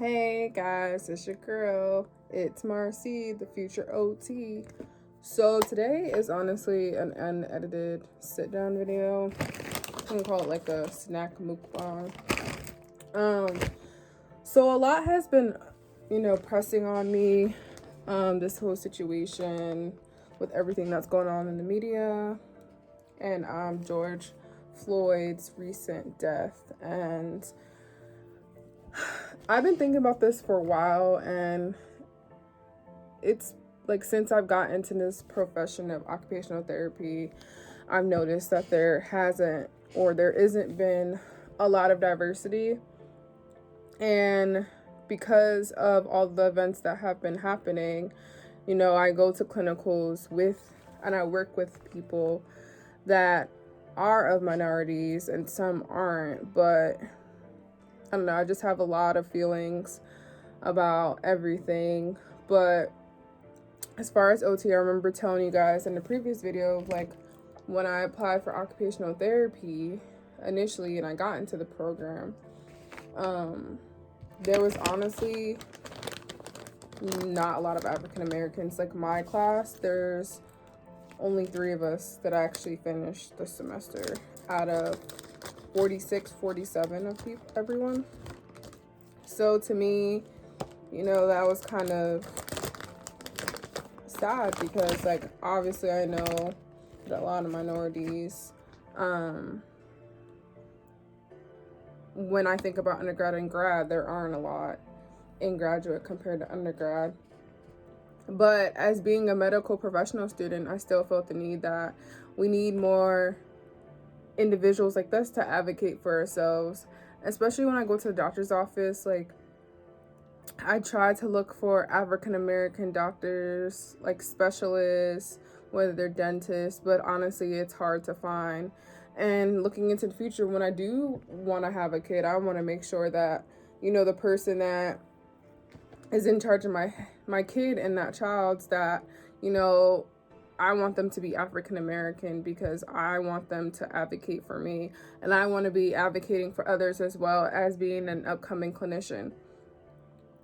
Hey guys, it's your girl. It's Marcy, the future OT. So today is honestly an unedited sit-down video. I'm gonna call it like a snack mukbang. So a lot has been, pressing on me. This whole situation with everything that's going on in the media, and George Floyd's recent death, and I've been thinking about this for a while, and it's like since I've gotten into this profession of occupational therapy, I've noticed that there isn't been a lot of diversity. And because of all the events that have been happening, I go to clinicals and I work with people that are of minorities and some aren't, but I don't know, I just have a lot of feelings about everything. But as far as OT, I remember telling you guys in the previous video, like when I applied for occupational therapy initially and I got into the program, there was honestly not a lot of African Americans. Like my class, there's only 3 of us that actually finished the semester out of 46, 47 of everyone. So to me, that was kind of sad because, like, obviously I know that a lot of minorities, when I think about undergrad and grad, there aren't a lot in graduate compared to undergrad. But as being a medical professional student, I still felt the need that we need more individuals like this to advocate for ourselves, especially when I go to the doctor's office. Like, I try to look for African American doctors, like specialists, whether they're dentists, but honestly it's hard to find. And looking into the future, when I do want to have a kid, I want to make sure that the person that is in charge of my kid and that child's, that I want them to be African American, because I want them to advocate for me, and I want to be advocating for others as well as being an upcoming clinician.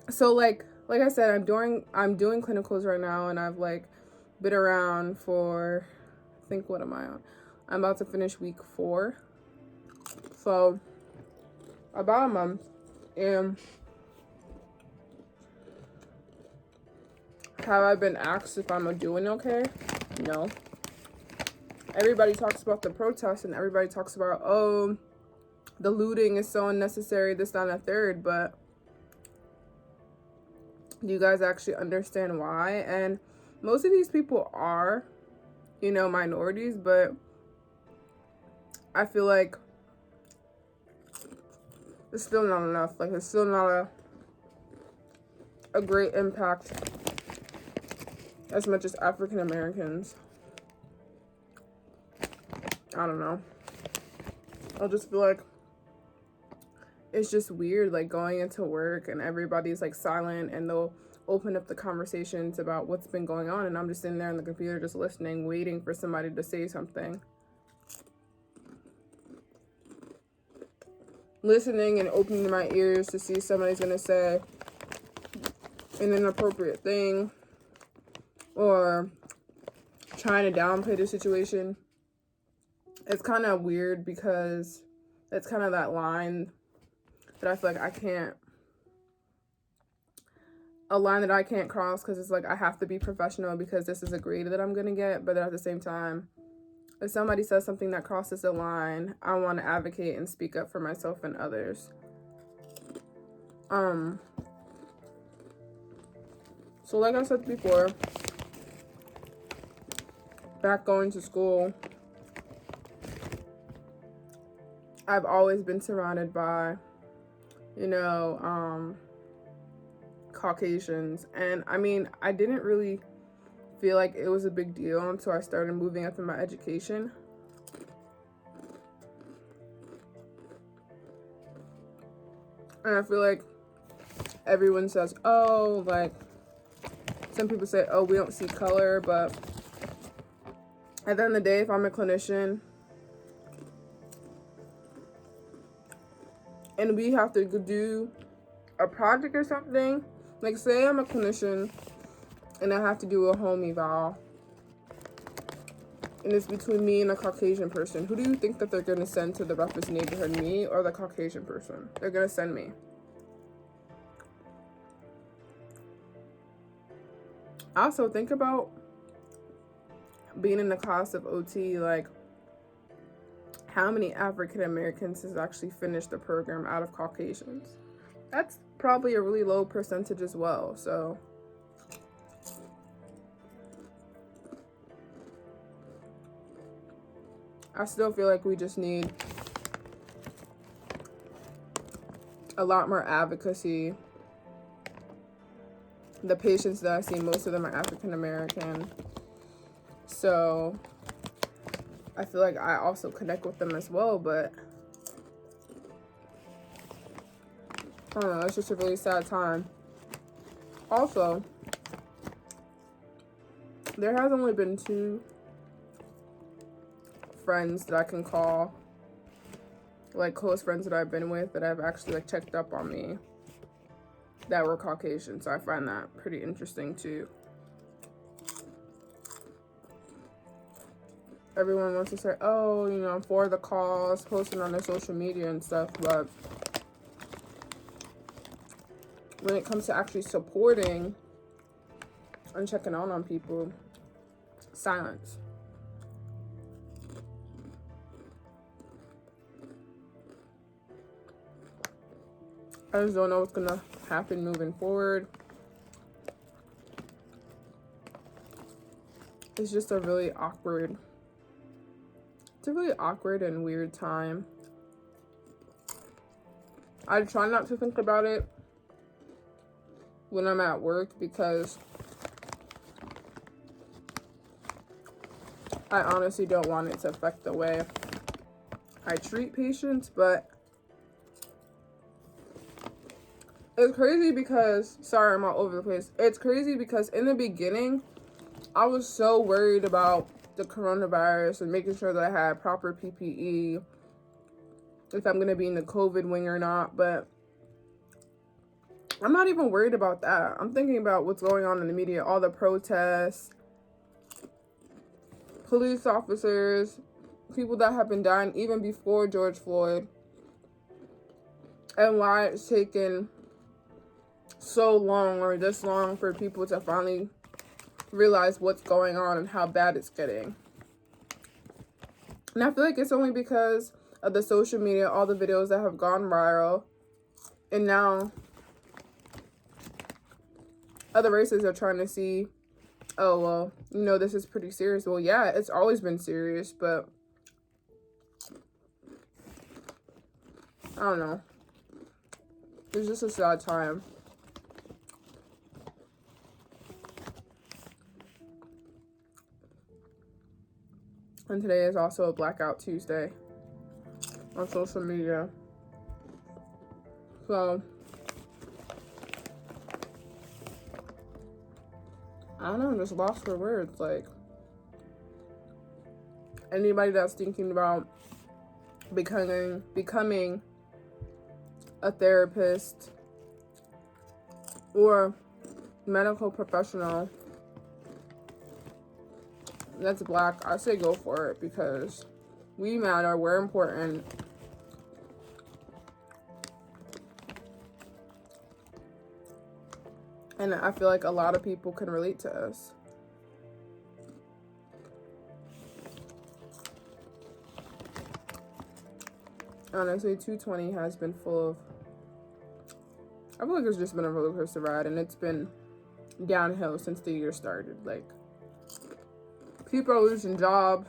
So like I said, I'm doing clinicals right now, and I've been around for, I think, what am I on? I'm about to finish week 4. So about a month. And have I been asked if I'm doing okay? No. Everybody talks about the protests, and everybody talks about, oh, the looting is so unnecessary, this, that, and the third, but do you guys actually understand why? And most of these people are, minorities, but I feel like it's still not enough. Like, it's still not a great impact as much as African Americans. I don't know. I just feel like it's just weird, like going into work and everybody's like silent, and they'll open up the conversations about what's been going on, and I'm just sitting there on the computer just listening, waiting for somebody to say something. Listening and opening my ears to see if somebody's gonna say an inappropriate thing or trying to downplay the situation. It's kind of weird because it's kind of that line that I feel like I can't cross, because it's like I have to be professional because this is a grade that I'm gonna get. But at the same time, if somebody says something that crosses the line, I want to advocate and speak up for myself and others. So like I said before, back going to school, I've always been surrounded by, Caucasians. And I mean, I didn't really feel like it was a big deal until I started moving up in my education. And I feel like everyone says, oh, like, some people say, oh, we don't see color, but at the end of the day, if I'm a clinician and we have to do a project or something, like say I'm a clinician and I have to do a home eval, and it's between me and a Caucasian person, who do you think that they're going to send to the roughest neighborhood, me or the Caucasian person? They're going to send me. Also, think about being in the class of OT, like how many African Americans has actually finished the program out of Caucasians? That's probably a really low percentage as well. So I still feel like we just need a lot more advocacy. The patients that I see, most of them are African American. So I feel like I also connect with them as well, but I don't know, it's just a really sad time. Also, there has only been 2 friends that I can call, like close friends that I've been with, that have actually like checked up on me, that were Caucasian. So I find that pretty interesting too. Everyone wants to say, oh, you know, for the cause, posting on their social media and stuff, but when it comes to actually supporting and checking on people, silence. I just don't know what's gonna happen moving forward. It's just a really awkward, and weird time. I try not to think about it when I'm at work, because I honestly don't want it to affect the way I treat patients. But it's crazy because, sorry, I'm all over the place. It's crazy because in the beginning, I was so worried about the coronavirus and making sure that I had proper PPE, if I'm going to be in the COVID wing or not. But I'm not even worried about that. I'm thinking about what's going on in the media, all the protests, police officers, people that have been dying even before George Floyd, and why it's taken so long, or this long, for people to finally realize what's going on and how bad it's getting. And I feel like it's only because of the social media, all the videos that have gone viral, and now other races are trying to see, oh, well, you know, this is pretty serious. Well, yeah, it's always been serious, but I don't know. It's just a sad time. And today is also a Blackout Tuesday on social media. So I don't know, I'm just lost for words. Like, anybody that's thinking about becoming a therapist or medical professional that's Black, I say go for it, because we matter, we're important. And I feel like a lot of people can relate to us. Honestly, 220 has been full of, I feel like it's just been a roller coaster ride, and it's been downhill since the year started. Like, people are losing jobs,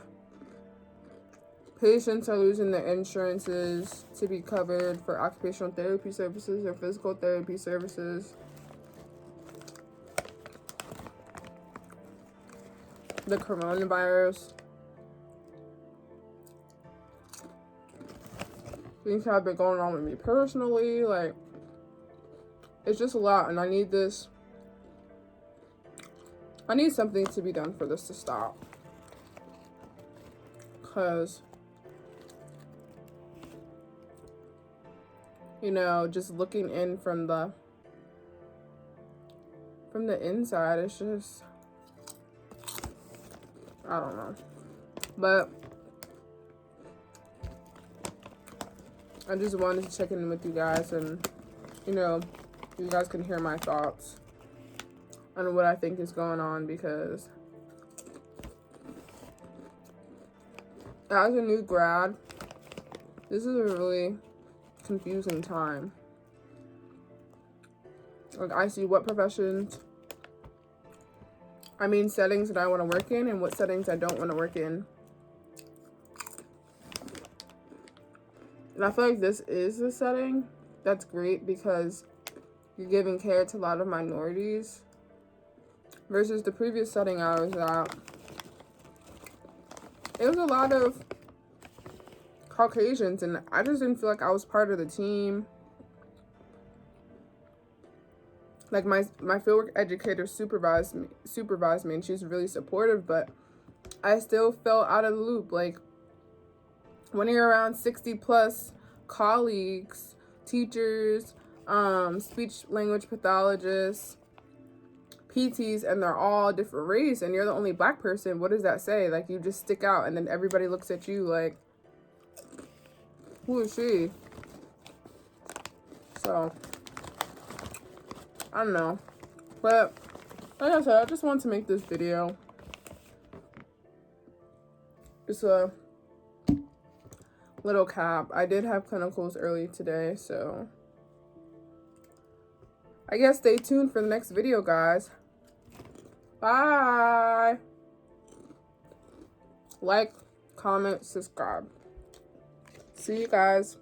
patients are losing their insurances to be covered for occupational therapy services or physical therapy services. The coronavirus, things have been going on with me personally. Like, it's just a lot, and I need something to be done for this to stop, because you know, just looking in from the inside, it's just, I don't know. But I just wanted to check in with you guys, and, you know, you guys can hear my thoughts on what I think is going on, because as a new grad, this is a really confusing time. Like, I see what professions, settings that I want to work in and what settings I don't want to work in. And I feel like this is the setting that's great, because you're giving care to a lot of minorities, versus the previous setting I was at. It was a lot of Caucasians, and I just didn't feel like I was part of the team. Like, my fieldwork educator supervised me, and she's really supportive, but I still felt out of the loop. Like, when you're around 60 plus colleagues, teachers, speech language pathologists, PTs, and they're all different race, and you're the only black person, what does that say? Like, you just stick out, and then everybody looks at you like, who is she? So, I don't know. But, like I said, I just wanted to make this video. It's a little cap. I did have clinicals early today, so I guess stay tuned for the next video, guys. Bye. Like, comment, subscribe. See you guys.